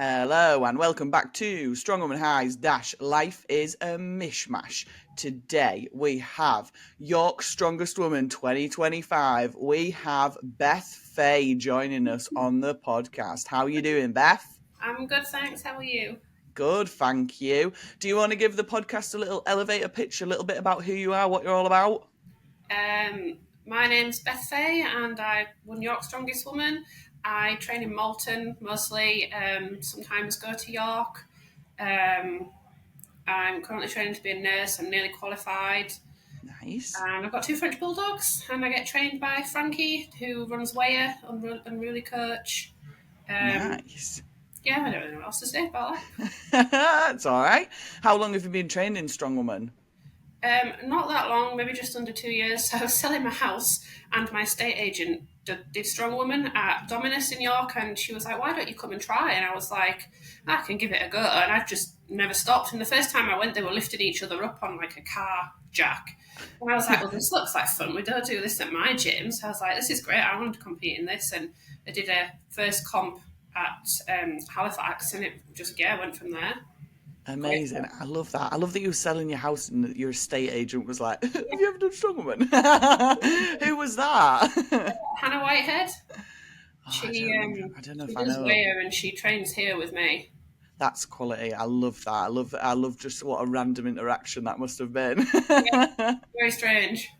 Hello and welcome back to Strongwoman High's Life is a Mishmash. Today we have York's Strongest Woman 2025. We have Beth Fay joining us on the podcast. How are you doing, Beth? I'm good, thanks. How are you? Good, thank you. Do you want to give the podcast a little elevator pitch, a little bit about who you are, what you're all about? My name's Beth Fay and I won York's Strongest Woman. I train in Malton mostly, sometimes go to York. I'm currently training to be a nurse. I'm nearly qualified. Nice. And I've got 2 French Bulldogs and I get trained by Frankie, who runs Weyer, Unruly Coach. Nice. Yeah, I don't really know what else to say about that. It's all right. How long have you been training Strongwoman? Not that long, maybe just under 2 years. So I was selling my house, and my estate agent did Strongwoman at Dominus in York, and she was like, "Why don't you come and try?" And I was like, "I can give it a go," and I've just never stopped. And the first time I went, they were lifting each other up on like a car jack, and I was like, "Well, this looks like fun. We don't do this at my gym." So I was like, "This is great. I want to compete in this," and I did a first comp at Halifax, and it just went from there. Amazing. I love that. I love that you were selling your house and that your estate agent was like, have you ever done Strongwoman? Who was that? Hannah Whitehead. Oh, I don't know if I does know. Weyer and she trains here with me. That's quality. I love that. I love just what a random interaction that must have been. Yeah, very strange.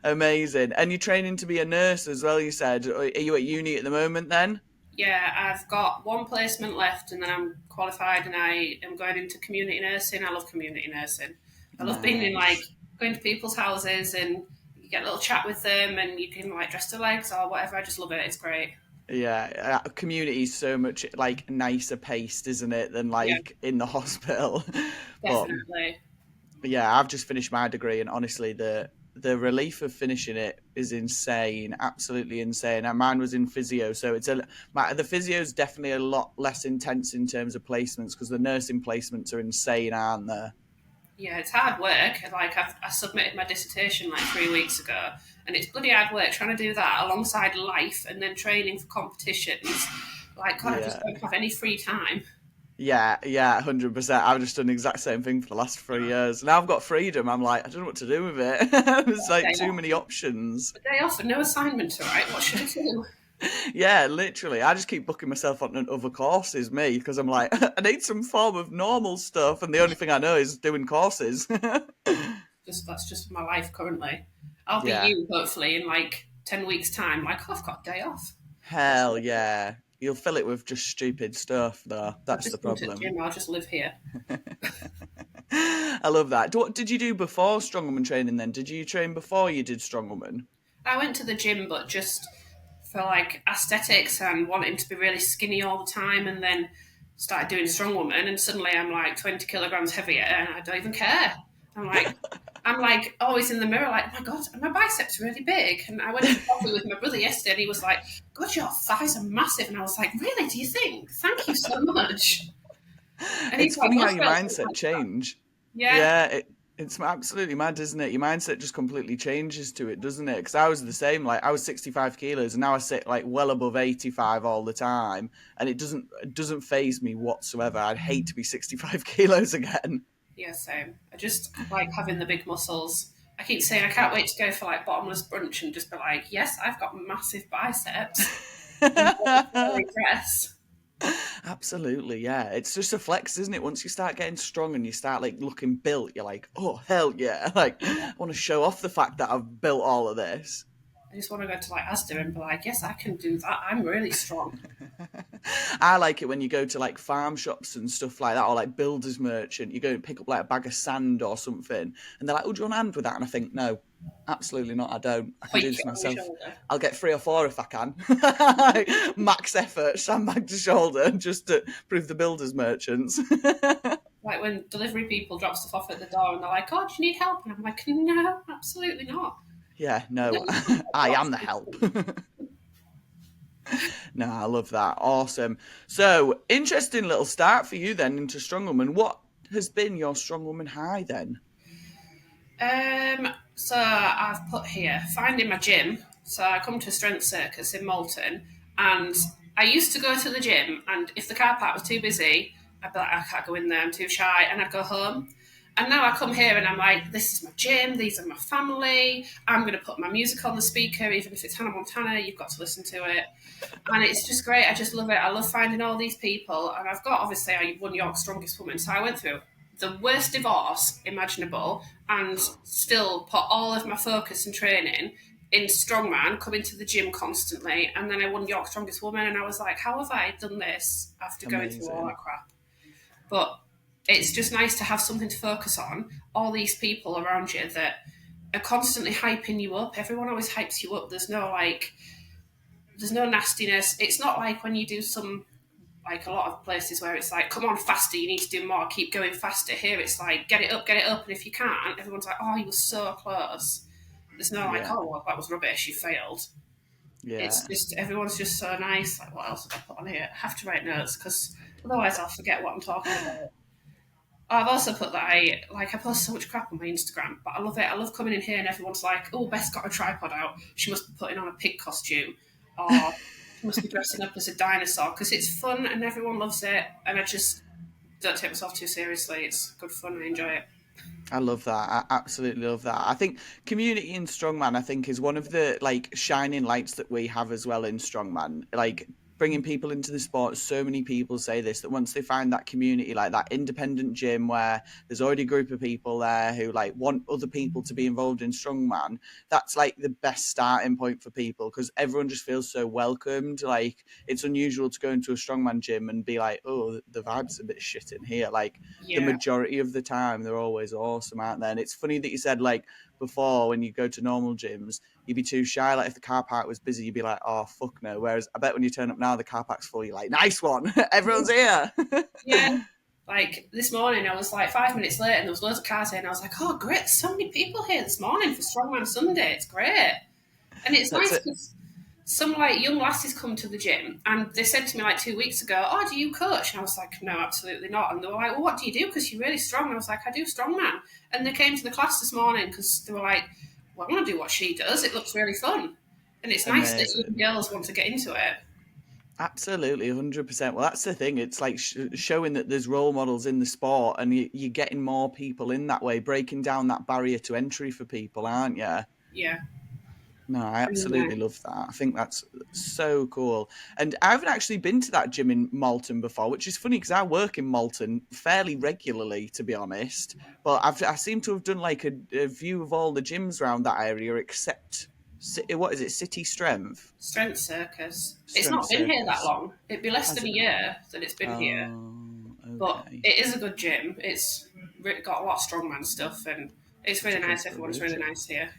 Amazing. And you're training to be a nurse as well, you said. Are you at uni at the moment then? Yeah, I've got one placement left and then I'm qualified and I am going into community nursing. I love community nursing. I love being in going to people's houses and you get a little chat with them and you can dress their legs or whatever. I just love it. It's great. Yeah, community is so much nicer paced, isn't it, than in the hospital. Definitely. But yeah, I've just finished my degree, and honestly, the relief of finishing it is insane, absolutely insane. And mine was in physio, so the physio is definitely a lot less intense in terms of placements because the nursing placements are insane, aren't they? Yeah, it's hard work. I submitted my dissertation 3 weeks ago, and it's bloody hard work trying to do that alongside life and then training for competitions. God, I just don't have any free time. Yeah, 100%. I've just done the exact same thing for the last 3 years. Now I've got freedom. I'm like, I don't know what to do with it. There's too many options. A day off and no assignment to write. What should I do? Yeah, literally. I just keep booking myself on other courses, because I'm like, I need some form of normal stuff, and the only thing I know is doing courses. That's just my life currently. I'll be you, hopefully, in 10 weeks' time. I've got a day off. Hell yeah. You'll fill it with just stupid stuff, though. That's the problem. Gym, I'll just live here. I love that. What did you do before Strongwoman training then? Did you train before you did Strongwoman? I went to the gym, but just for aesthetics and wanting to be really skinny all the time, and then started doing Strongwoman, and suddenly I'm 20 kilograms heavier, and I don't even care. I'm always in the mirror, oh my God, my biceps are really big. And I went to coffee with my brother yesterday, and he was like, God, your thighs are massive. And I was like, really? Do you think? Thank you so much. And it's funny how your mindset change. Yeah. It's absolutely mad, isn't it? Your mindset just completely changes to it, doesn't it? Because I was the same. I was 65 kilos, and now I sit well above 85 all the time, and it doesn't faze me whatsoever. I'd hate to be 65 kilos again. Yeah, same. I just like having the big muscles. I keep saying I can't wait to go for bottomless brunch and just be like, yes, I've got massive biceps. Absolutely, yeah. It's just a flex, isn't it? Once you start getting strong and you start looking built, you're like, oh hell yeah! I want to show off the fact that I've built all of this. I just want to go to Asda and be like, yes, I can do that. I'm really strong. I like it when you go to farm shops and stuff like that, or builder's merchant. You go and pick up a bag of sand or something, and they're like, "Oh, do you want a hand with that?" And I think, no, absolutely not. I don't. I can do this myself. I'll get 3 or 4 if I can. Max effort, sandbag to shoulder, just to prove the builder's merchants. When delivery people drop stuff off at the door and they're like, "Oh, do you need help?" And I'm like, "No, absolutely not." Yeah, no, I am the help. No, I love that. Awesome. So, interesting little start for you then into Strongwoman. What has been your Strongwoman high then? So I've put here, finding my gym. So I come to Strength Circus in Malton and I used to go to the gym, and if the car park was too busy, I'd be like, I can't go in there, I'm too shy, and I'd go home. And now I come here and I'm like, this is my gym, these are my family, I'm going to put my music on the speaker, even if it's Hannah Montana, you've got to listen to it. And it's just great. I just love it. I love finding all these people. And I've got, obviously, I won York's Strongest Woman. So I went through the worst divorce imaginable and still put all of my focus and training in strongman, coming to the gym constantly. And then I won York's Strongest Woman. And I was like, how have I done this after going through all Amazing. that crap? But it's just nice to have something to focus on. All these people around you that are constantly hyping you up. Everyone always hypes you up. There's no nastiness. It's not like when you do some, like a lot of places where it's like, come on, faster, you need to do more, keep going faster. Here it's like, get it up, and if you can't, everyone's like, oh, you were so close. There's no like, Yeah. oh, well, that was rubbish, you failed. Yeah. It's just, everyone's just so nice. Like, what else have I put on here? I have to write notes because otherwise I'll forget what I'm talking about. I've also put that I post so much crap on my Instagram, but I love it. I love coming in here and everyone's like, "Oh, Beth's got a tripod out. She must be putting on a pig costume, or she must be dressing up as a dinosaur," because it's fun and everyone loves it. And I just don't take myself too seriously. It's good fun and I enjoy it. I love that. I absolutely love that. I think community in strongman, I think, is one of the like shining lights that we have as well in strongman. Like bringing people into the sport. So many people say this, that once they find that community, like that independent gym where there's already a group of people there who like want other people to be involved in strongman, that's like the best starting point for people because everyone just feels so welcomed. Like it's unusual to go into a strongman gym and be like, oh, the vibe's a bit shit in here. Like the Yeah, majority of the time they're always awesome, aren't they? And it's funny that you said like before when you go to normal gyms you'd be too shy. Like if the car park was busy you'd be like, oh fuck no. Whereas I bet when you turn up now the car park's full, you're like, nice one. Everyone's here. yeah. Like this morning, I was like 5 minutes late, and there was loads of cars here, and I was like, "Oh, great! There's so many people here this morning for Strongman Sunday. It's great." And it's That's nice it. because some like young lasses come to the gym and they said to me like 2 weeks ago, "Oh, do you coach?" And I was like, "No, absolutely not." And they were like, "Well, what do you do? Because you're really strong." And I was like, "I do strongman." And they came to the class this morning because they were like, "Well, I want to do what she does. It looks really fun." And it's nice that young Amazing. girls want to get into it. Absolutely, 100%. Well, that's the thing. It's like showing that there's role models in the sport and you're getting more people in that way, breaking down that barrier to entry for people, aren't you? Yeah. No, I And, absolutely love that. I think that's so cool. And I haven't actually been to that gym in Malton before, which is funny because I work in Malton fairly regularly, to be honest. But I seem to have done like a view of all the gyms around that area except, what is it, City Strength? Strength Circus. It's Strength not been here that Circus. long. It'd be less Has than a it not? year that it's been here. Oh, But okay. it is a good gym. It's got a lot of strongman stuff and it's Have really to come nice. for a Everyone's road really trip. nice here.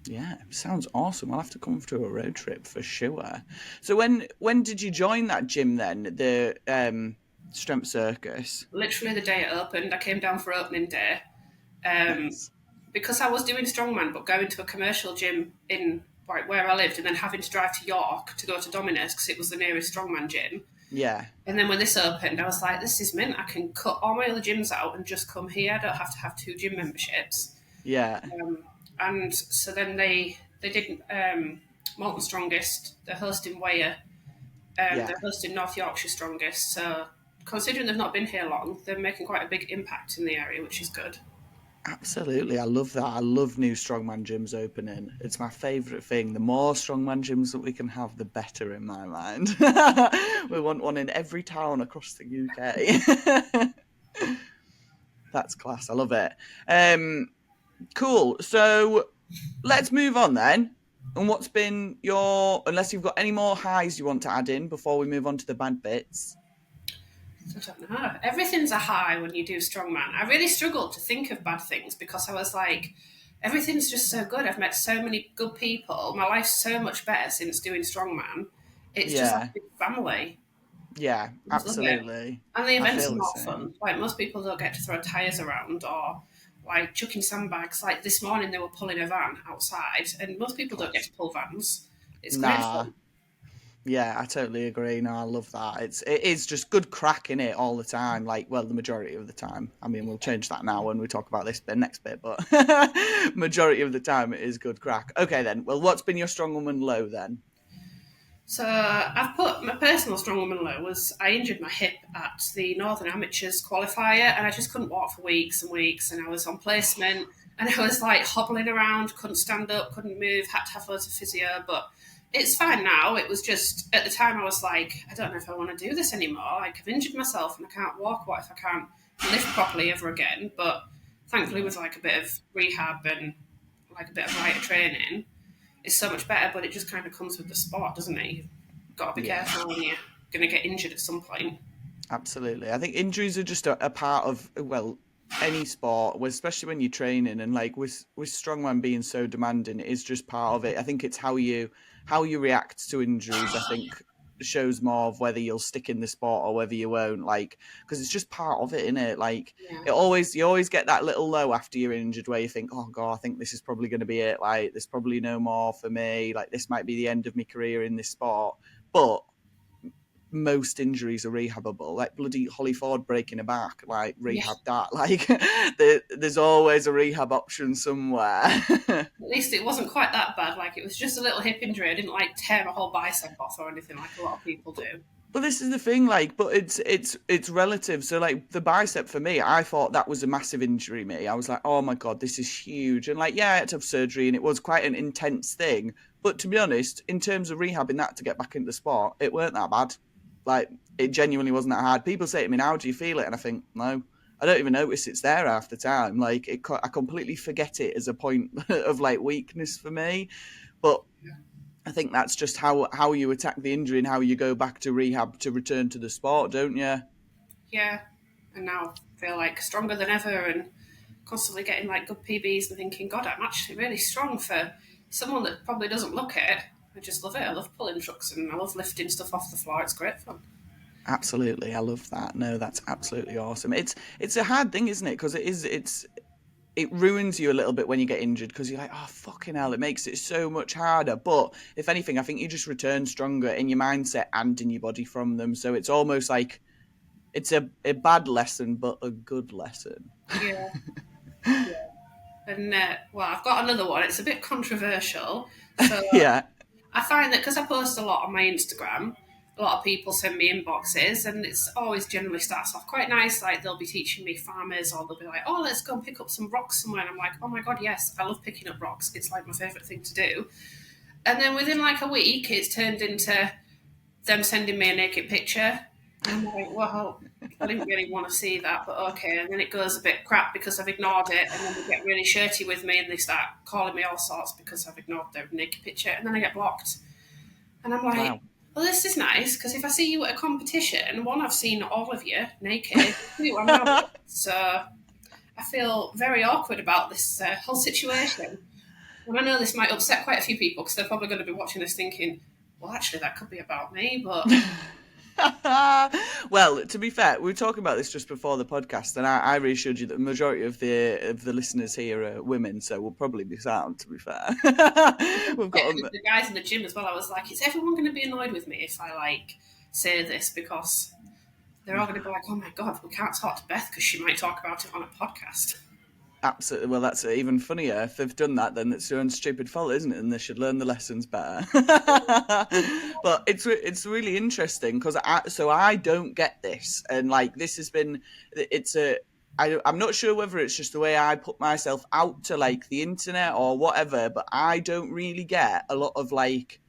Yeah, sounds awesome. I'll have to come to a road trip for sure. So when did you join that gym then? The Strength Circus. Literally the day it opened, I came down for opening day. Um, Nice. because I was doing strongman, but going to a commercial gym in like where I lived, and then having to drive to York to go to Dominus because it was the nearest strongman gym. Yeah, And then when this opened, I was like, "This is mint. I can cut all my other gyms out and just come here. I don't have to have two gym memberships." yeah, And so then they did Malton Strongest. They're hosting Weyer. yeah. They're hosting North Yorkshire Strongest. So considering they've not been here long, they're making quite a big impact in the area, which is good. Absolutely. I love that. I love new strongman gyms opening. It's my favourite thing. The more strongman gyms that we can have, the better in my mind. We want one in every town across the UK. That's class. I love it. Cool. So let's move on then. And what's been unless you've got any more highs you want to add in before we move on to the bad bits? I don't know. Everything's a high when you do strongman. I really struggled to think of bad things because I was like, everything's just so good. I've met so many good people. My life's so much better since doing strongman. It's just like a Yeah, big family. yeah, I just love it. absolutely. And the I events are feel the not same. fun. Like most people don't get to throw tyres around or like chucking sandbags. Like this morning they were pulling a van outside and most people don't get Class. to pull vans. It's great Nah, fun. yeah, I totally agree. No, I love that. It is just good crack in it all the time. Like, well, the majority of the time. I mean, we'll change that now when we talk about this the next bit, but majority of the time it is good crack. Okay then. Well, what's been your strong woman low then? So I've put my personal strongwoman low was I injured my hip at the Northern Amateurs qualifier, and I just couldn't walk for weeks and weeks, and I was on placement, and I was like hobbling around, couldn't stand up, couldn't move, had to have loads of physio, but it's fine now. It was just at the time I was like, I don't know if I want to do this anymore. Like I've injured myself and I can't walk. What if I can't lift properly ever again? But thankfully, Yeah. with like a bit of rehab and like a bit of lighter training, it's so much better, but it just kind of comes with the sport, doesn't it? You've got to be Yeah. careful when you're going to get injured at some point. Absolutely. I think injuries are just a part of, well, any sport, especially when you're training, and like with strongman being so demanding, it is just part of it. I think it's how you react to injuries. I think shows more of whether you'll stick in the sport or whether you won't. Like, because it's just part of it, isn't it? Like, Yeah, you always get that little low after you're injured where you think, oh god, I think this is probably going to be it. Like, there's probably no more for me. Like, this might be the end of my career in this sport. But most injuries are rehabable. Like bloody Holly Ford breaking a back, like yeah. rehab that. Like there's always a rehab option somewhere. At least it wasn't quite that bad. Like it was just a little hip injury. I didn't like tear my whole bicep off or anything like a lot of people do. But this is the thing, like, but it's relative. So like the bicep for me, I thought that was a massive injury. Me, I was like, oh my god, this is huge. And like, yeah, I had to have surgery, and it was quite an intense thing. But to be honest, in terms of rehabbing that to get back into the sport, it weren't that bad. Like, it genuinely wasn't that hard. People say to me, "How do you feel it?" And I think, no, I don't even notice it's there half the time. Like, I completely forget it as a point of like weakness for me. But I think that's just how you attack the injury and how you go back to rehab to return to the sport, don't you? Yeah, and now I feel like stronger than ever and constantly getting like good PBs and thinking, God, I'm actually really strong for someone that probably doesn't look it. I just love it. I love pulling trucks and I love lifting stuff off the floor. It's great fun. Absolutely, I love that. No, that's absolutely awesome. It's a hard thing, isn't it? Because it ruins you a little bit when you get injured because you're like, oh fucking hell, it makes it so much harder. But if anything, I think you just return stronger in your mindset and in your body from them. So it's almost like it's a bad lesson, but a good lesson. Yeah, yeah. And well, I've got another one. It's a bit controversial. So Yeah, I find that because I post a lot on my Instagram, a lot of people send me inboxes, and it's always generally starts off quite nice. Like they'll be teaching me farmers, or they'll be like, "Oh, let's go and pick up some rocks somewhere." And I'm like, "Oh my god, yes! I love picking up rocks. It's like my favorite thing to do." And then within like a week, it's turned into them sending me a naked picture. And I'm like, well, I didn't really want to see that, but okay. And then it goes a bit crap because I've ignored it. And then they get really shirty with me and they start calling me all sorts because I've ignored their naked picture. And then I get blocked. And I'm like, wow. well, this is nice because if I see you at a competition, one, I've seen all of you naked. Two, I'm now blocked. So I feel very awkward about this whole situation. And I know this might upset quite a few people because they're probably going to be watching this thinking, well, actually, that could be about me, but Well, to be fair, we were talking about this just before the podcast, and I reassured you that the majority of the listeners here are women, so we'll probably be sound. To be fair, we've got them. the guys in the gym as well, I was like, is everyone going to be annoyed with me if I like say this because they're all going to be like, oh my god, we can't talk to Beth because she might talk about it on a podcast. Absolutely. Well, that's even funnier. If they've done that, then it's their own stupid fault, isn't it? And they should learn the lessons better. But it's really interesting because I don't get this, and like this has been it's a. I'm not sure whether it's just the way I put myself out to like the internet or whatever, but I don't really get a lot of like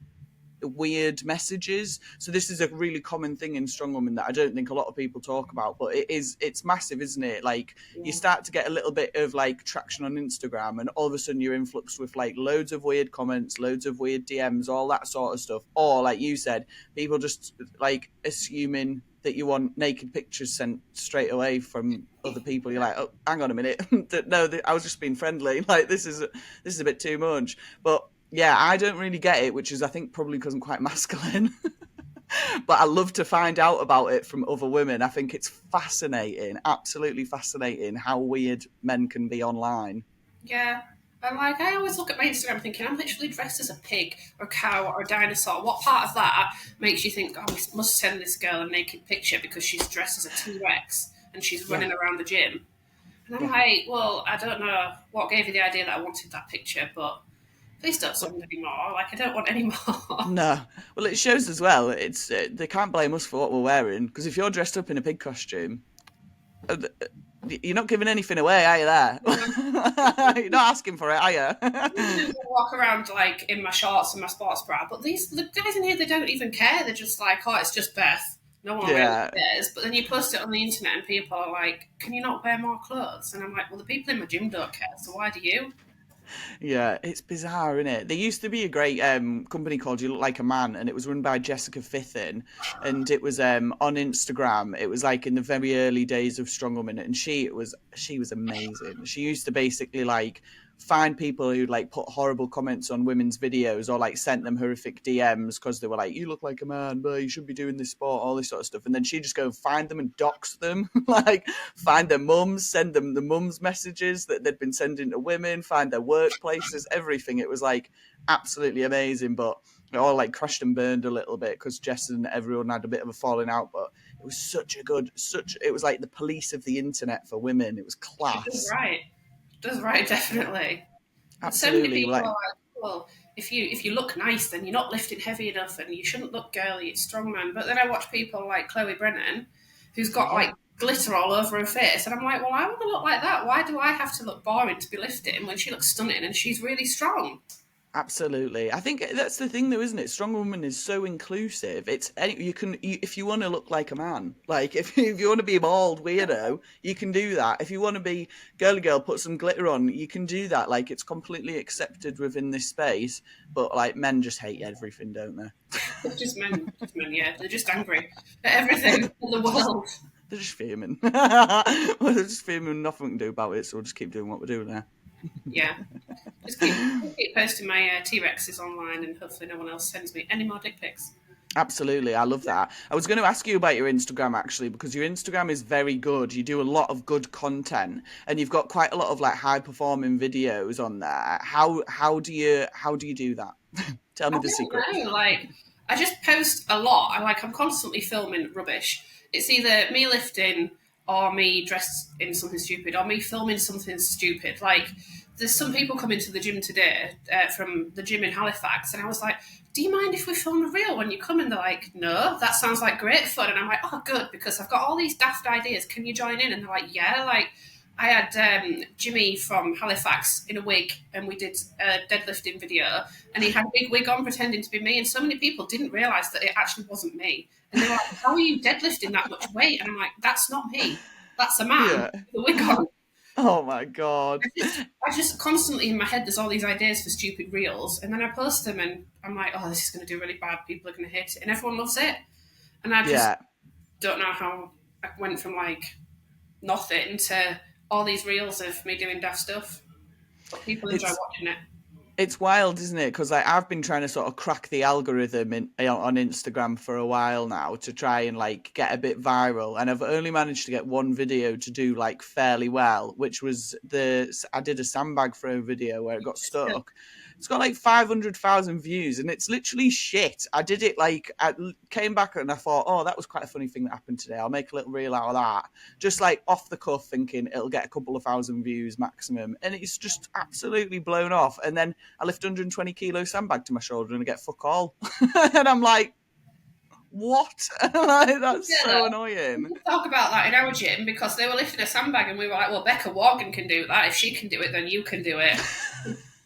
weird messages. So this is a really common thing in Strongwoman that I don't think a lot of people talk about, but it's massive, isn't it? Like you Yeah. start to get a little bit of like traction on Instagram and all of a sudden you're influxed with like loads of weird comments, loads of weird DMs, all that sort of stuff. Or like you said, people just like assuming that you want naked pictures sent straight away from other people. You're like, oh, hang on a minute. No, I was just being friendly. Like this is a bit too much. But yeah, I don't really get it, which is I think probably because I'm quite masculine. But I love to find out about it from other women. I think it's fascinating, absolutely fascinating how weird men can be online. Yeah. And like, I always look at my Instagram thinking, I'm literally dressed as a pig or a cow or a dinosaur. What part of that makes you think, oh, we must send this girl a naked picture because she's dressed as a T Rex and she's Yeah, running around the gym? And I'm yeah. like, well, I don't know what gave you the idea that I wanted that picture, but Please don't send any more. Like, I don't want any more. No. Well, it shows as well. It's they can't blame us for what we're wearing, because if you're dressed up in a pig costume, uh, you're not giving anything away, are you? There, you're not asking for it, are Sometimes you? I walk around like in my shorts and my sports bra, but the guys in here, they don't even care. They're just like, oh, it's just Beth. No one really Yeah. cares. But then you post it on the internet and people are like, can you not wear more clothes? And I'm like, well, the people in my gym don't care, so why do you? Yeah, it's bizarre, isn't it? There used to be a great company called You Look Like a Man, and it was run by Jessica Fithin, and it was on Instagram. It was like in the very early days of Strongwoman, and she was amazing. She used to basically like find people who like put horrible comments on women's videos or like sent them horrific DMs because they were like, "You look like a man, but you should be doing this sport," all this sort of stuff. And then she'd just go and find them and dox them, like find their mums, send them the mums messages that they'd been sending to women, find their workplaces, everything. It was like absolutely amazing, but it all like crashed and burned a little bit because Jess and everyone had a bit of a falling out. But it was it was like the police of the internet for women. It was She does class. right. Does right, definitely. And so many Absolutely. people are Like, like, well, if you look nice, then you're not lifting heavy enough, and you shouldn't look girly. It's strongman. But then I watch people like Chloe Brennan, who's got yeah. like glitter all over her face, and I'm like, well, I want to look like that. Why do I have to look boring to be lifting when she looks stunning and she's really strong? Absolutely. I think that's the thing, though, isn't it? Strong Woman is so inclusive. If you want to look like a man, like if you want to be a bald weirdo, you can do that. If you want to be girly girl, put some glitter on, you can do that. Like it's completely accepted within this space. But like men just hate everything, don't they? Just men, yeah. They're just angry at everything in the world. They're just fuming. They're just fuming. Nothing we can do about it. So we'll just keep doing what we're doing there. Yeah. Just keep posting my T Rexes online, and hopefully no one else sends me any more dick pics. Absolutely, I love that. I was going to ask you about your Instagram actually, because your Instagram is very good. You do a lot of good content, and you've got quite a lot of like high performing videos on there. How do you do that? Tell me I the secret. don't know. Like, I just post a lot. I'm constantly filming rubbish. It's either me lifting or me dressed in something stupid or me filming something stupid. Like, there's some people coming to the gym today from the gym in Halifax, and I was like, "Do you mind if we film a reel when you come?" And they're like, "No, that sounds like great fun." And I'm like, "Oh, good, because I've got all these daft ideas. Can you join in?" And they're like, "Yeah." Like, I had Jimmy from Halifax in a wig, and we did a deadlifting video, and he had a big wig on pretending to be me, and so many people didn't realise that it actually wasn't me. And they were like, "How are you deadlifting that much weight?" And I'm like, "That's not me. That's a man Yeah. with a wig on." Oh my god. I just constantly in my head, there's all these ideas for stupid reels, and then I post them, and I'm like, "Oh, this is going to do really bad. People are going to hate it," and everyone loves it. And I just Yeah. don't know how I went from like nothing to all these reels of me doing daft stuff, but people enjoy It's watching it. It's wild, isn't it? Because like I've been trying to sort of crack the algorithm on Instagram for a while now to try and like get a bit viral, and I've only managed to get one video to do like fairly well, which was I did a sandbag throw video where it got Still, stuck. It's got like 500,000 views, and it's literally shit. I did it like I came back and I thought, oh, that was quite a funny thing that happened today. I'll make a little reel out of that, just like off the cuff, thinking it'll get a couple of thousand views maximum, and it's just absolutely blown off. And then I lift 120 kilo sandbag to my shoulder and I get fuck all. And I'm like, what? Like, that's yeah, so annoying. we talk about that in our gym because they were lifting a sandbag, and we were like, "Well, Becca Morgan can do that. If she can do it, then you can do it."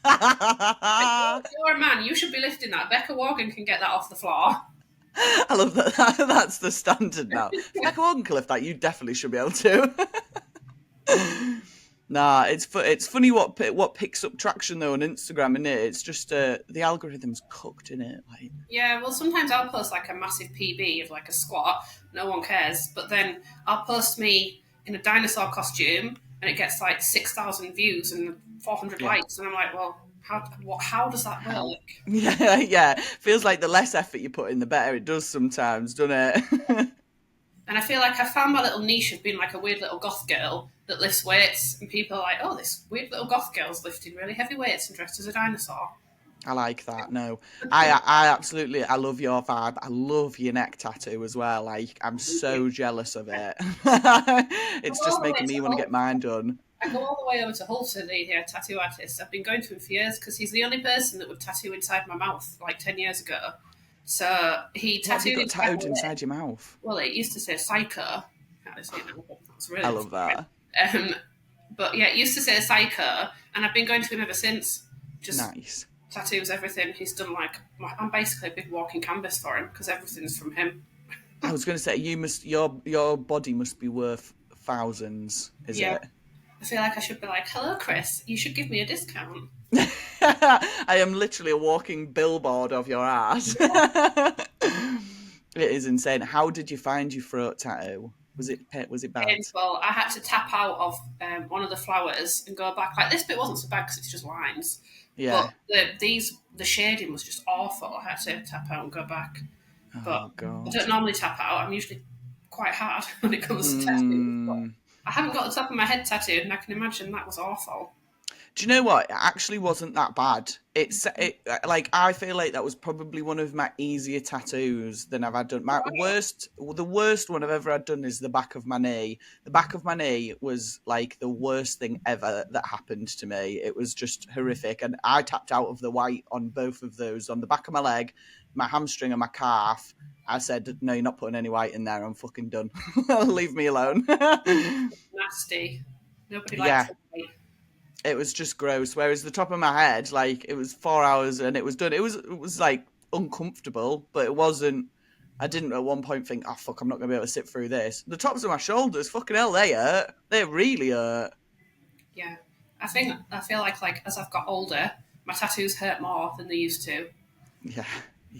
Like, I you're a man. You should be lifting that. Becca Morgan can get that off the floor. love that. That's the standard now. If Becca Morgan can lift that, you definitely should be able to. Nah, it's funny what picks up traction though on Instagram, isn't it? It's just the algorithm's cooked in it. Like, Yeah, well, sometimes I'll post like a massive PB of like a squat. No one cares. But then I'll post me in a dinosaur costume, and it gets like 6,000 views and 400 yeah, likes, and I'm like, well, how does that how? work? Yeah. Feels like the less effort you put in, the better it does sometimes, doesn't it? And I feel like I found my little niche of being like a weird little goth girl that lifts weights, and people are like, "Oh, this weird little goth girl's lifting really heavy weights and dressed as a dinosaur." I like that. No, I absolutely, I love your vibe. I love your neck tattoo as well. Like, I'm Thank you. so jealous of it. I'm It's all just the way making me to want to home. get mine done. I go all the way over to Hull to the tattoo artist. I've been going to him for years because he's the only person that would tattoo inside my mouth like 10 years ago. So he What have you tattooed got inside my tattooed lip. inside your mouth? Well, it used to say psycho. Can't say it now, but that's really I love unfortunate. that. But yeah, it used to say psycho, and I've been going to him ever since. Just Nice. tattoos everything. He's done like I'm basically a big walking canvas for him because everything's from him. I was going to say your body must be worth thousands, is Yeah, it? I feel like I should be like, hello, Chris. You should give me a discount. I am literally a walking billboard of your art. It is insane. How did you find your throat tattoo? Was it bad? Painful. I had to tap out of one of the flowers and go back. Like this bit wasn't so bad because it's just lines, but Yeah. the shading was just awful. I had to tap out and go back. But Oh I God. don't normally tap out. I'm usually quite hard when it comes to tattoos. But Mm. I haven't got the top of my head tattooed, and I can imagine that was awful. Do you know what? It actually wasn't that bad. Like I feel like that was probably one of my easier tattoos than I've had done. The worst one I've ever had done is the back of my knee. The back of my knee was like the worst thing ever that happened to me. It was just horrific, and I tapped out of the white on both of those, on the back of my leg, my hamstring, and my calf. I said, "No, you're not putting any white in there. I'm fucking done. Leave me alone." Nasty. Nobody likes Yeah, it. it was just gross. Whereas the top of my head, like it was 4 hours and it was done. It was like uncomfortable, but it wasn't. I didn't at one point think, oh fuck, I'm not gonna be able to sit through this. The tops of my shoulders, fucking hell, they hurt. They really hurt. Yeah, I feel like as I've got older, my tattoos hurt more than they used to. Yeah,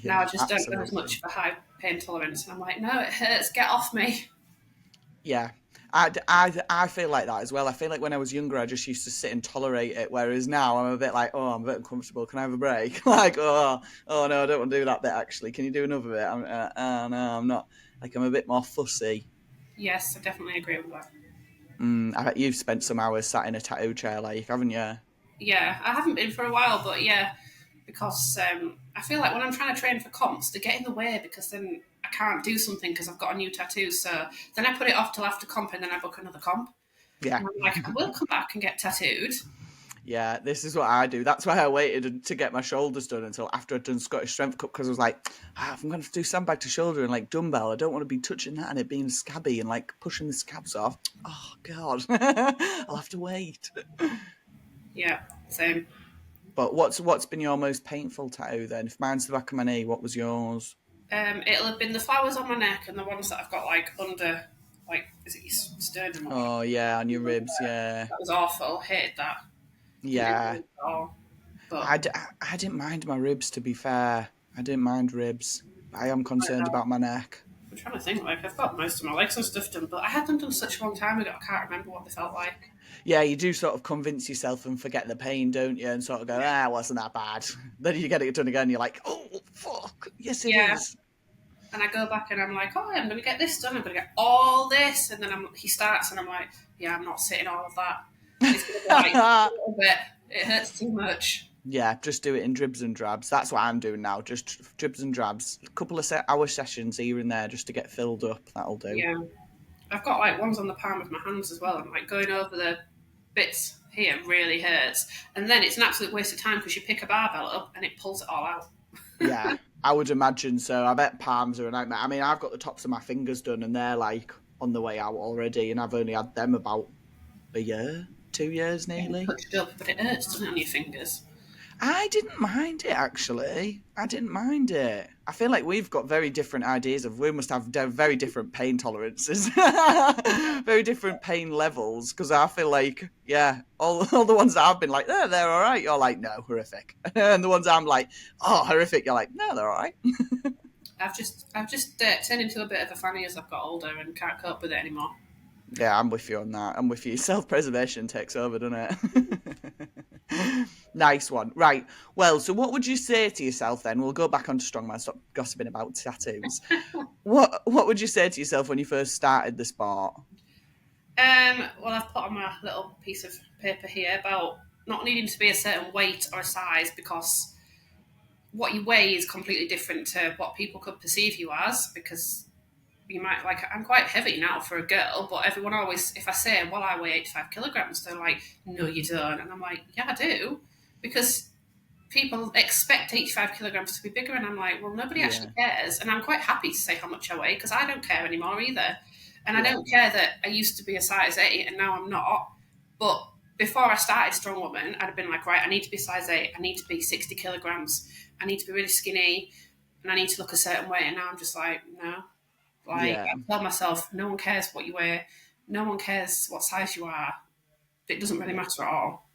Now I yeah, just don't have as absolutely. much of a high pain tolerance, and I'm like, no, it hurts. Get off me. Yeah. I feel like that as well. I feel like when I was younger, I just used to sit and tolerate it. Whereas now I'm a bit like, oh, I'm a bit uncomfortable. Can I have a break? Like, oh no, I don't want to do that bit actually. Can you do another bit? No, I'm not. Like, I'm a bit more fussy. Yes, I definitely agree with that. I bet you've spent some hours sat in a tattoo chair, like, haven't you? Yeah, I haven't been for a while, but yeah, because I feel like when I'm trying to train for comps, they get in the way because then I can't do something because I've got a new tattoo. So then I put it off till after comp, and then I book another comp. Yeah. And I'm like, I will come back and get tattooed. Yeah, this is what I do. That's why I waited to get my shoulders done until after I'd done Scottish Strength Cup, because I was like, if I'm going to do sandbag to shoulder and like dumbbell, I don't want to be touching that and it being scabby and like pushing the scabs off. Oh, God. I'll have to wait. Yeah, same. But what's been your most painful tattoo then? If mine's the back of my knee, what was yours? It'll have been the flowers on my neck and the ones that I've got like under, like, is it your sternum or Oh, yeah, on your ribs, yeah. that was awful. Hated that. Didn't enjoy Yeah. it at all. But I didn't mind my ribs, to be fair. I didn't mind ribs. I am concerned about my neck. I'm trying to think. Like I've got most of my legs and stuff done, but I had them done such a long time ago. I can't remember what they felt like. Yeah, you do sort of convince yourself and forget the pain, don't you? And sort of go, it wasn't that bad. Then you get it done again, you're like, oh, fuck, yes it Yeah. is. And I go back and I'm like, oh, I'm going to get this done. I'm going to get all this, and then he starts, and I'm like, yeah, I'm not sitting all of that. It's going to be like a little bit. It hurts too much. Yeah, just do it in dribs and drabs. That's what I'm doing now, just dribs and drabs. A couple of hour sessions here and there just to get filled up. That'll do. Yeah. I've got like ones on the palm of my hands as well. I'm like going over the bits here really hurts, and then it's an absolute waste of time because you pick a barbell up and it pulls it all out. Yeah, I would imagine so. I bet palms are a nightmare. I mean, I've got the tops of my fingers done and they're like on the way out already, and I've only had them about a year, 2 years nearly. Touched up, but it hurts, doesn't it, on your fingers? I didn't mind it actually. I didn't mind it. I feel like we've got very different ideas of. We must have very different pain tolerances, very different pain levels. Because I feel like, yeah, all the ones that I've been like, they're all right. You're like, no, horrific. And the ones I'm like, oh, horrific. You're like, no, they're all right. I've just turned into a bit of a fanny as I've got older and can't cope with it anymore. Yeah, I'm with you on that. I'm with you. Self-preservation takes over, doesn't it? Nice one. Right. Well, so what would you say to yourself then? We'll go back onto Strongman, stop gossiping about tattoos. What would you say to yourself when you first started the sport? Well, I've put on my little piece of paper here about not needing to be a certain weight or a size because what you weigh is completely different to what people could perceive you as because you might like, I'm quite heavy now for a girl, but everyone always, if I say, well, I weigh 85 kilograms, they're like, no, you don't. And I'm like, yeah, I do. Because people expect 85 kilograms to be bigger. And I'm like, well, nobody Yeah. actually cares. And I'm quite happy to say how much I weigh because I don't care anymore either. And I Yeah. don't care that I used to be a size 8 and now I'm not. But before I started Strongwoman, I'd have been like, right, I need to be size 8. I need to be 60 kilograms. I need to be really skinny and I need to look a certain way. And now I'm just like, no. Like, Yeah. I tell myself, no one cares what you wear. No one cares what size you are. It doesn't really Yeah. matter at all.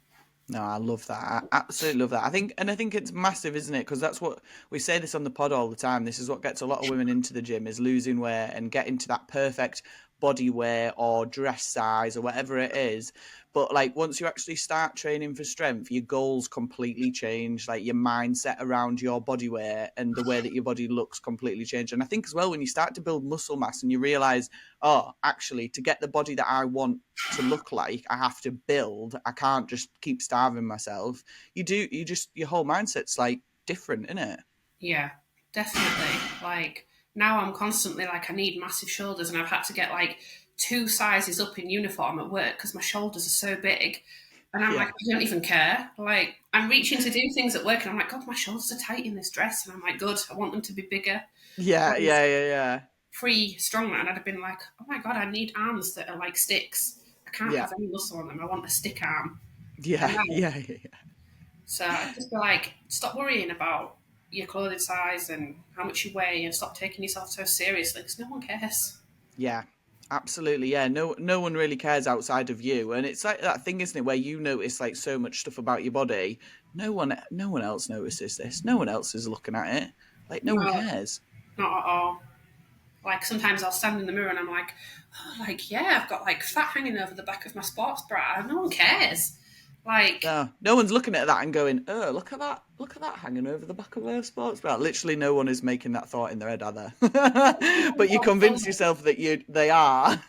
No, I love that. I absolutely love that. I think it's massive, isn't it? Because that's what we say this on the pod all the time. This is what gets a lot of women into the gym is losing weight and getting to that perfect body weight or dress size or whatever it is. But like once you actually start training for strength, your goals completely change. Like your mindset around your body weight and the way that your body looks completely change. And I think as well when you start to build muscle mass and you realize, oh, actually, to get the body that I want to look like, I have to build. I can't just keep starving myself. Your whole mindset's like different, isn't it? Yeah, definitely. Like now I'm constantly like I need massive shoulders and I've had to get like 2 sizes up in uniform at work because my shoulders are so big. And I'm like, Yeah. I don't even care. Like I'm reaching to do things at work and I'm like, God, my shoulders are tight in this dress. And I'm like, good, I want them to be bigger. Yeah, Whereas yeah, yeah, yeah. pre-strongman, I'd have been like, oh my God, I need arms that are like sticks. I can't Yeah. have any muscle on them. I want a stick arm. And Yeah, now yeah, yeah, yeah. so I just feel like stop worrying about your clothing size and how much you weigh, and stop taking yourself so seriously because no one cares. Yeah, absolutely. Yeah, no one really cares outside of you, and it's like that thing, isn't it, where you notice like so much stuff about your body. No one else notices this. No one else is looking at it. Like no one No, cares. not at all. Like sometimes I'll stand in the mirror and I'm like, oh, like yeah, I've got like fat hanging over the back of my sports bra. No one cares. Like No one's looking at that and going, "Oh, look at that! Look at that hanging over the back of her sports bra." Literally, no one is making that thought in their head, are they? But you I'll film convince yourself that they are.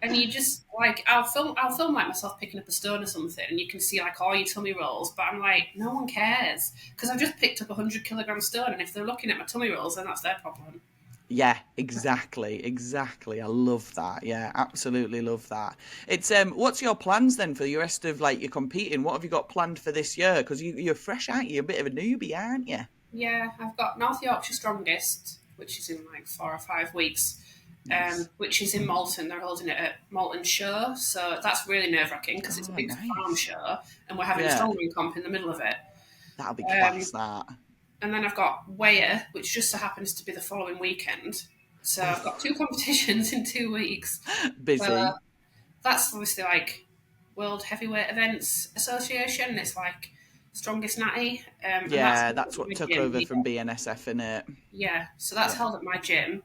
and you just like I'll film like myself picking up a stone or something, and you can see like all your tummy rolls. But I'm like, no one cares because I've just picked up 100 kilogram stone, and if they're looking at my tummy rolls, then that's their problem. Yeah, exactly, exactly. I love that. Yeah, absolutely love that. It's what's your plans then for the rest of like your competing? What have you got planned for this year? Because you're fresh, aren't you? You're a bit of a newbie, aren't you? Yeah, I've got North Yorkshire Strongest, which is in like 4 or 5 weeks, Nice. which is in Malton. They're holding it at Malton Show, so that's really nerve wracking because it's a Oh, big farm nice. show, and we're having a Yeah, strongman comp in the middle of it. that'll be Um, class. That. and then I've got Weyer, which just so happens to be the following weekend. So I've got 2 competitions in 2 weeks. So Busy. that's obviously like World Heavyweight Events Association. It's like strongest natty, and that's Yeah, that's what my took gym. over from BNSF in it. Yeah, so that's Yeah. held at my gym.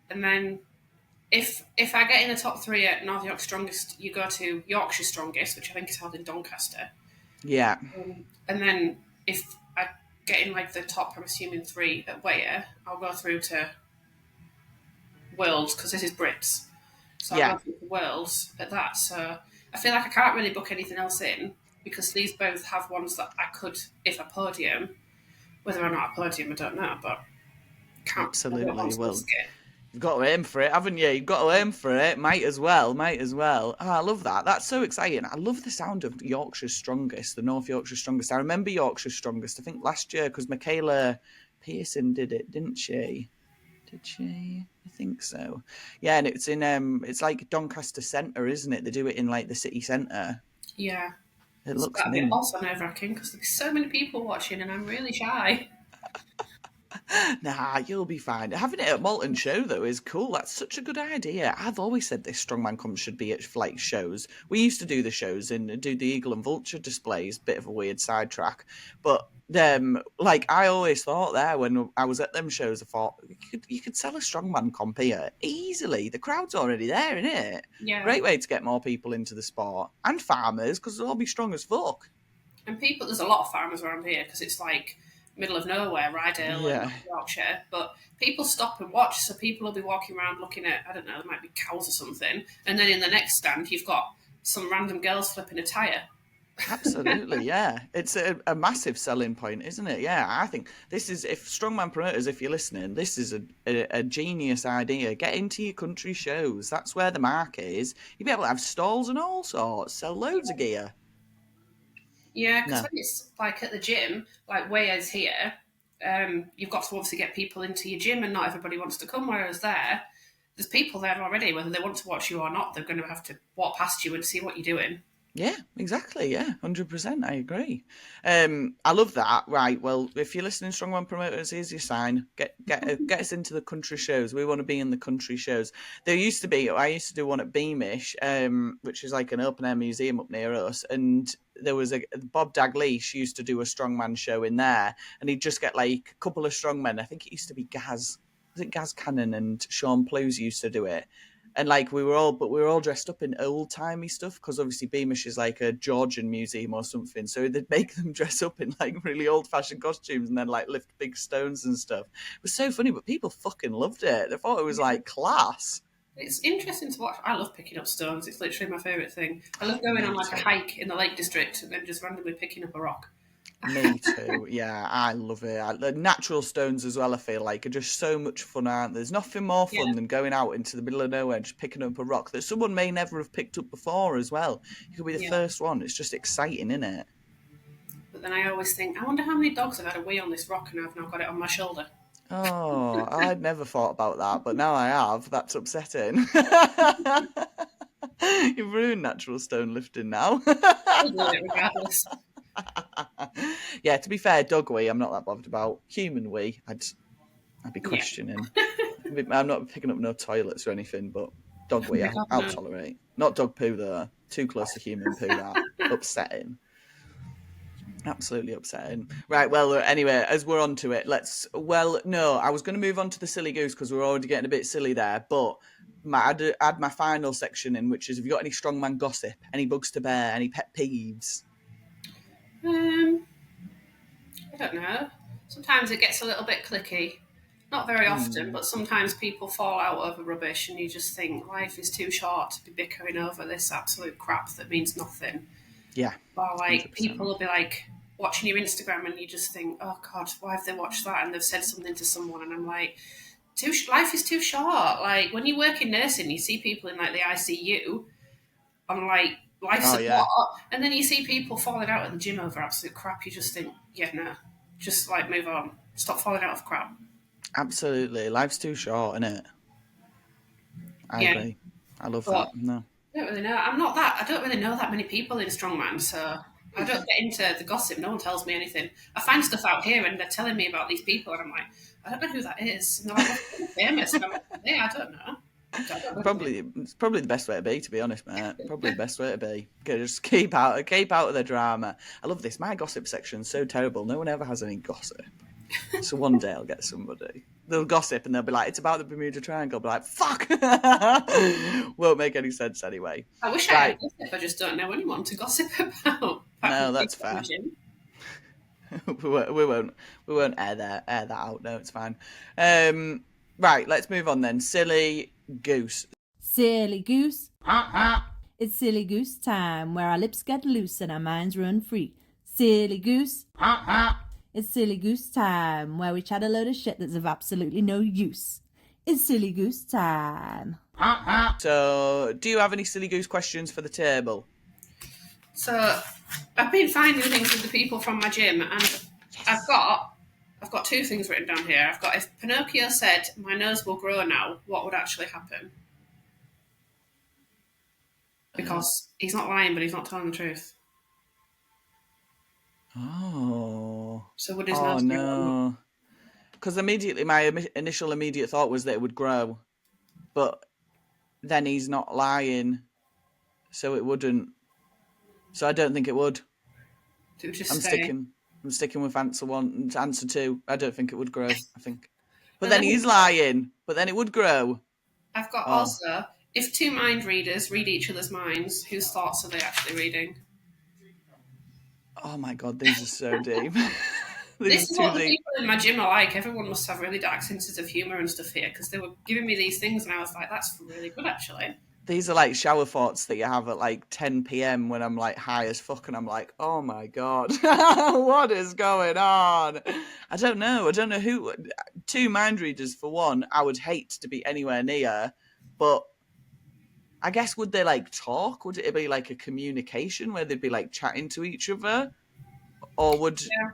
And then if I get in the top 3 at North York Strongest, you go to Yorkshire Strongest, which I think is held in Doncaster. Yeah. And then if I get in like the top, I'm assuming 3 at Weyer, I'll go through to Worlds because this is Brits. So I'll Yeah. go through to Worlds at that. So I feel like I can't really book anything else in because these both have ones that I could, if I podium, whether or not I podium, I don't know, but I don't want Absolutely. to Well, risk it. you've got to aim for it, haven't you? You've got to aim for it. Might as well. Might as well. Oh, I love that. That's so exciting. I love the sound of Yorkshire's Strongest, the North Yorkshire Strongest. I remember Yorkshire's Strongest, I think last year, because Michaela Pearson did it, didn't she? Did she? I think so. Yeah, and it's like Doncaster Centre, isn't it? They do it in like the city centre. Yeah. It So looks that'd be mint. also nerve wracking because there'd be so many people watching and I'm really shy. Nah, you'll be fine. Having it at Malton Show though is cool. That's such a good idea. I've always said this strongman comp should be at like shows. We used to do the shows and do the eagle and vulture displays. Bit of a weird sidetrack, but like I always thought there when I was at them shows, I thought you could sell a strongman comp here easily. The crowd's already there, isn't it? Yeah. Great way to get more people into the sport and farmers because they'll all be strong as fuck. And people, there's a lot of farmers around here because it's like middle of nowhere, Rydale and Yeah, Yorkshire. But people stop and watch, so people will be walking around looking at, I don't know, there might be cows or something. And then in the next stand, you've got some random girls flipping a tyre. Absolutely, yeah. It's a massive selling point, isn't it? Yeah, I think this is, if strongman promoters, if you're listening, this is a genius idea. Get into your country shows. That's where the market is. You'll be able to have stalls and all sorts, sell loads of gear. Yeah, because No. when it's like at the gym, like Wayas here, you've got to obviously get people into your gym, and not everybody wants to come. Whereas there's people there already, whether they want to watch you or not. They're going to have to walk past you and see what you're doing. Yeah, exactly. Yeah, 100%. I agree. I love that. Right. Well, if you're listening, Strongman promoters, here's your sign. Get us into the country shows. We want to be in the country shows. There used to be. I used to do one at Beamish, which is like an open air museum up near us, and there was a Bob Daglish used to do a strongman show in there, and he'd just get like a couple of strongmen. I think it used to be Gaz. Was it Gaz Cannon and Sean Plews used to do it? And like we were all dressed up in old timey stuff because obviously Beamish is like a Georgian museum or something. So they'd make them dress up in like really old fashioned costumes and then like lift big stones and stuff. It was so funny, but people fucking loved it. They thought it was like class. It's interesting to watch. I love picking up stones. It's literally my favourite thing. I love going on Me like a too. hike in the Lake District and then just randomly picking up a rock. Me too. Yeah, I love it. The natural stones as well, I feel like, are just so much fun, aren't there? There's nothing more Yeah, fun than going out into the middle of nowhere and just picking up a rock that someone may never have picked up before as well. You could be the yeah. first one. It's just exciting, isn't it? But then I always think, I wonder how many dogs have had a wee on this rock and I've now got it on my shoulder. Oh, I'd never thought about that, but now I have. That's upsetting. You've ruined natural stone lifting now. We'll do it regardless. Yeah, to be fair, dog wee, I'm not that bothered about. Human wee, I'd be Yeah. questioning. I'm not picking up no toilets or anything, but dog Oh wee, my God, I'll no. tolerate. Not dog poo though. Too close to human poo. That upsetting. Absolutely upsetting. Right, well, anyway, as we're on to it, no, I was going to move on to the silly goose because we're already getting a bit silly there, but I'd add my final section in, which is, have you got any strongman gossip, any bugs to bear, any pet peeves? Um, I don't know. Sometimes it gets a little bit clicky. Not very often, Mm, but sometimes people fall out over rubbish and you just think life is too short to be bickering over this absolute crap that means nothing. yeah, Or like 100%. people will be like watching your Instagram and you just think, oh God, why have they watched that? And they've said something to someone, and I'm like, life is too short. Like when you work in nursing, you see people in like the ICU on like life Oh, support, yeah, and then you see people falling out at the gym over absolute crap. You just think, yeah, no, just like move on, stop falling out of crap. absolutely. Life's too short, isn't it? I Yeah, agree. I love but that. No. I don't really know. I don't really know that many people in strongman, so I don't get into the gossip. No one tells me anything. I find stuff out here, and they're telling me about these people, and I'm like, I don't know who that is. And they're like, well, they're famous. And I'm like, yeah, I don't know. I don't know who they It's probably the best way to be, to be honest, mate. Probably the best way to be. Just keep out of the drama. I love this. My gossip section's so terrible. No one ever has any gossip. So one day I'll get somebody. They'll gossip and they'll be like, "It's about the Bermuda Triangle." I'll be like, "Fuck!" Won't make any sense anyway. I wish I had Right? gossip. I just don't know anyone to gossip about. Apart from No, the that's people in the fair. gym. We won't air that out. No, it's fine. Right, let's move on then. Silly goose. Silly goose. It's silly goose time, where our lips get loose and our minds run free. Silly goose. It's silly goose time, where we chat a load of shit that's of absolutely no use. It's silly goose time. So, do you have any silly goose questions for the table? So I've been finding things with the people from my gym, and I've got two things written down here. I've got, if Pinocchio said my nose will grow now, what would actually happen? Because he's not lying, but he's not telling the truth. Oh, So would his oh nose grow or not? no. Because immediately my initial immediate thought was that it would grow, but then he's not lying, so it wouldn't. So I don't think it would. It would just I'm stay. sticking. I'm sticking with answer one. Answer two. I don't think it would grow. I think, but And then then he's lying. But then it would grow. I've got Oh, also, if two mind readers read each other's minds, whose thoughts are they actually reading? oh my God, these are so deep. These This are is too what the deep. people in my gym are like. Everyone must have really dark senses of humour and stuff here, because they were giving me these things and I was like, that's really good actually. These are like shower thoughts that you have at like 10 p.m. when I'm like high as fuck and I'm like, oh my God, what is going on? I don't know who. Two mind readers, for one, I would hate to be anywhere near, but I guess would they like talk? Would it be like a communication where they'd be like chatting to each other? Or would. Yeah.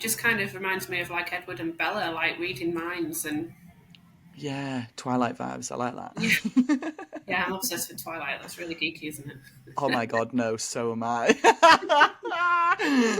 Just kind of reminds me of like Edward and Bella, like reading minds and. Yeah, Twilight vibes. I like Yeah, that. yeah, I'm obsessed with Twilight. That's really geeky, isn't it? Oh my God, no, so am I.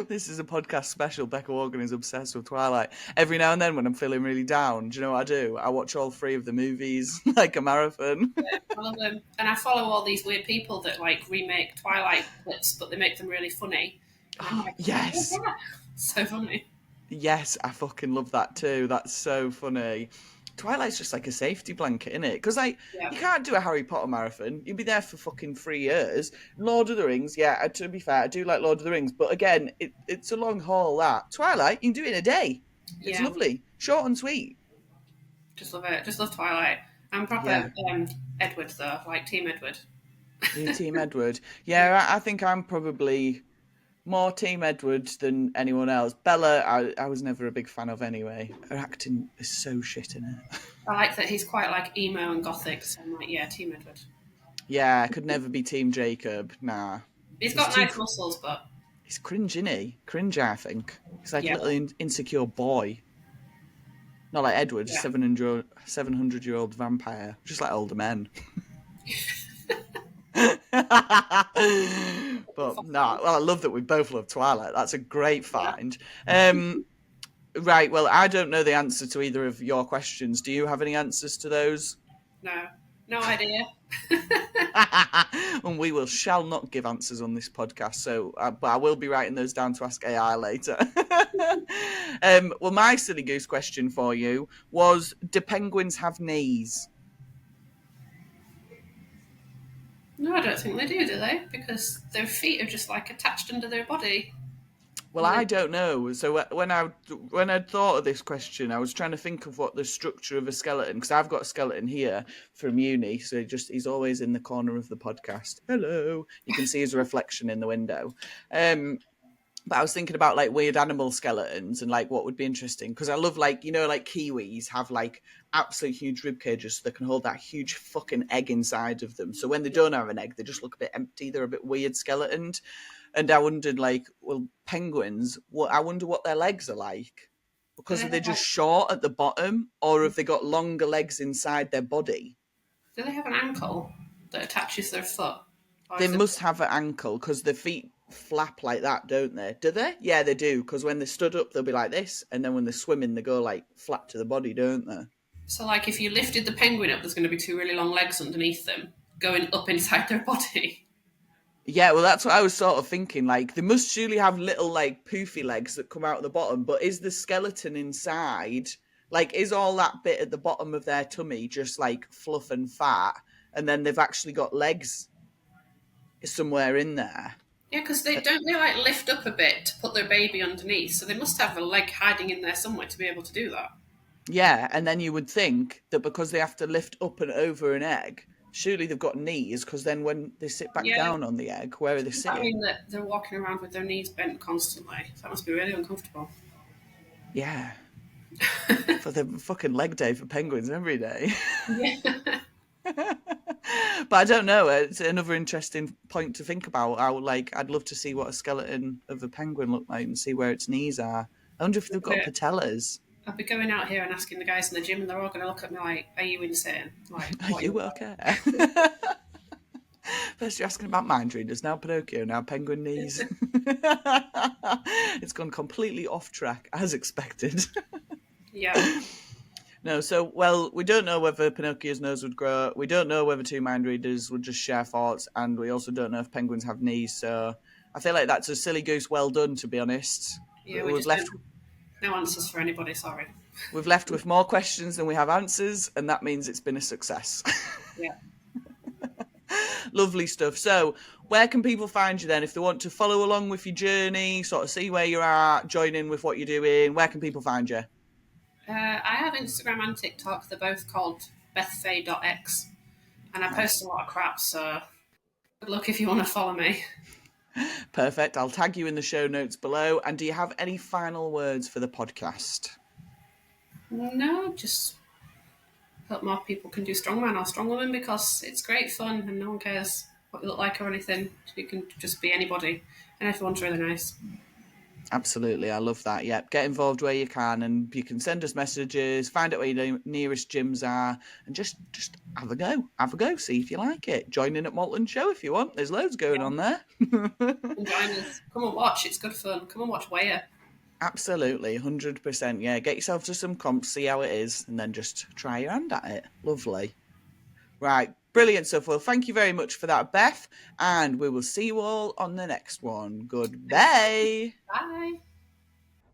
This is a podcast special. Becca Morgan is obsessed with Twilight. Every now and then when I'm feeling really down, do you know what I do? I watch all 3 of the movies, like a marathon. Yeah, I love them. And I follow all these weird people that like remake Twilight clips, but they make them really funny. And I'm like, Yes. oh, yeah. So funny. Yes, I fucking love that too. That's so funny. Twilight's just like a safety blanket, isn't it? Because like Yeah. you can't do a Harry Potter marathon. You'd be there for fucking 3 years. Lord of the Rings, yeah. To be fair, I do like Lord of the Rings, but again, it's a long haul. That Twilight, you can do it in a day. It's Yeah. lovely, short and sweet. Just love it. Just love Twilight. I'm proper Edward though, like Team Edward. You Team Edward? Yeah, I think I'm probably more Team Edward than anyone else. Bella, I was never a big fan of anyway. Her acting is so shit in it. I like that he's quite like emo and gothic, so I'm like, yeah, Team Edward. Yeah, I could never be Team Jacob. Nah. He's got nice muscles, but He's cringe, isn't he? Cringe, I think. He's like Yeah. a little insecure boy. Not like Edward, Yeah. 700-year-old vampire. Just like older men. But no, well, I love that we both love Twilight. That's a great find. Right, well, I don't know the answer to either of your questions. Do you have any answers to those? no idea. And we shall not give answers on this podcast, so but I will be writing those down to ask AI later. Well, my silly goose question for you was, do penguins have knees? No, I don't think they do they? Because their feet are just like attached under their body. Well, I don't know. So when I thought of this question, I was trying to think of what the structure of a skeleton, because I've got a skeleton here from uni. So he's always in the corner of the podcast. Hello, you can see his reflection in the window. But I was thinking about like weird animal skeletons and like what would be interesting, because I love like, you know, like kiwis have like absolute huge rib cages, so they can hold that huge fucking egg inside of them. So when they don't have an egg, they just look a bit empty. They're a bit weird skeletoned. And I wondered, like, well, penguins, I wonder what their legs are like. Because are they just short at the bottom, or have they got longer legs inside their body? Do they have an ankle that attaches their foot? They must have an ankle, because their feet flap like that, don't they? Do they? Yeah, they do, because when they stood up, they'll be like this, and then when they're swimming, they go, like, flat to the body, don't they? So, like, if you lifted the penguin up, there's going to be 2 really long legs underneath them, going up inside their body. Yeah, well, that's what I was sort of thinking. Like, they must surely have little, like, poofy legs that come out the bottom, but is the skeleton inside, like, is all that bit at the bottom of their tummy just, like, fluff and fat, and then they've actually got legs somewhere in there? Yeah, because they like lift up a bit to put their baby underneath, so they must have a leg hiding in there somewhere to be able to do that. Yeah, and then you would think that because they have to lift up and over an egg, surely they've got knees, because then when they sit back down on the egg, where are they sitting? I mean that they're walking around with their knees bent constantly. That must be really uncomfortable. Yeah. For the fucking leg day for penguins every day. Yeah. But I don't know. It's another interesting point to think about. I'd love to see what a skeleton of a penguin looked like and see where its knees are. I wonder if they've got patellas. I'll be going out here and asking the guys in the gym, and they're all going to look at me like, "Are you insane? Like, Are you okay?" First you're asking about mind readers, now Pinocchio, now penguin knees. It's gone completely off track, as expected. Yeah. No, so, well, we don't know whether Pinocchio's nose would grow. We don't know whether 2 mind readers would just share thoughts, and we also don't know if penguins have knees. So I feel like that's a silly goose well done, to be honest. Yeah, we've left no answers for anybody, sorry. We've left with more questions than we have answers, and that means it's been a success. Yeah. Lovely stuff. So where can people find you then if they want to follow along with your journey, sort of see where you're at, join in with what you're doing? Where can people find you? I have Instagram and TikTok. They're both called bethfay.x. And I post a lot of crap, so good luck if you want to follow me. Perfect. I'll tag you in the show notes below. And do you have any final words for the podcast? No, just hope more people can do Strongman or Strongwoman, because it's great fun and no one cares what you look like or anything. You can just be anybody and everyone's really nice. Absolutely, I love that. Yep, get involved where you can, and you can send us messages, find out where your nearest gyms are, and just have a go, see if you like it. Join in at Malton Show if you want. There's loads going on there. And join us. Come and watch. It's good fun. Come and watch Weir. Absolutely, 100%. Yeah, get yourself to some comps, see how it is, and then just try your hand at it. Lovely. Right, brilliant stuff. Well, thank you very much for that, Beth, and we will see you all on the next one. Goodbye. Bye.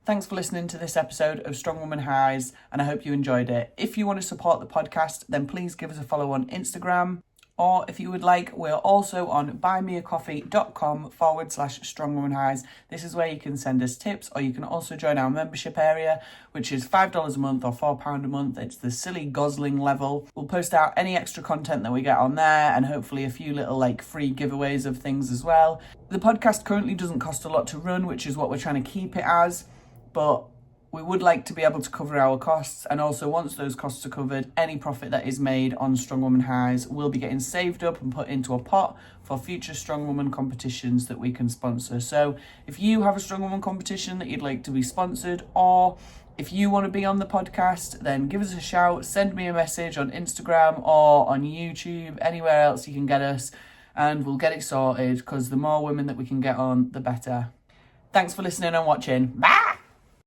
Thanks for listening to this episode of Strong Woman Highs, and I hope you enjoyed it. If you want to support the podcast, then please give us a follow on Instagram. Or if you would like, we're also on buymeacoffee.com/strongwomanhighs. This is where you can send us tips, or you can also join our membership area, which is $5 a month or £4 a month. It's the silly gosling level. We'll post out any extra content that we get on there, and hopefully a few little free giveaways of things as well. The podcast currently doesn't cost a lot to run, which is what we're trying to keep it as, but we would like to be able to cover our costs, and also once those costs are covered, any profit that is made on Strong Woman Highs will be getting saved up and put into a pot for future Strong Woman competitions that we can sponsor. So if you have a Strong Woman competition that you'd like to be sponsored, or if you want to be on the podcast, then give us a shout, send me a message on Instagram or on YouTube, anywhere else you can get us, and we'll get it sorted, because the more women that we can get on, the better. Thanks for listening and watching. Bye!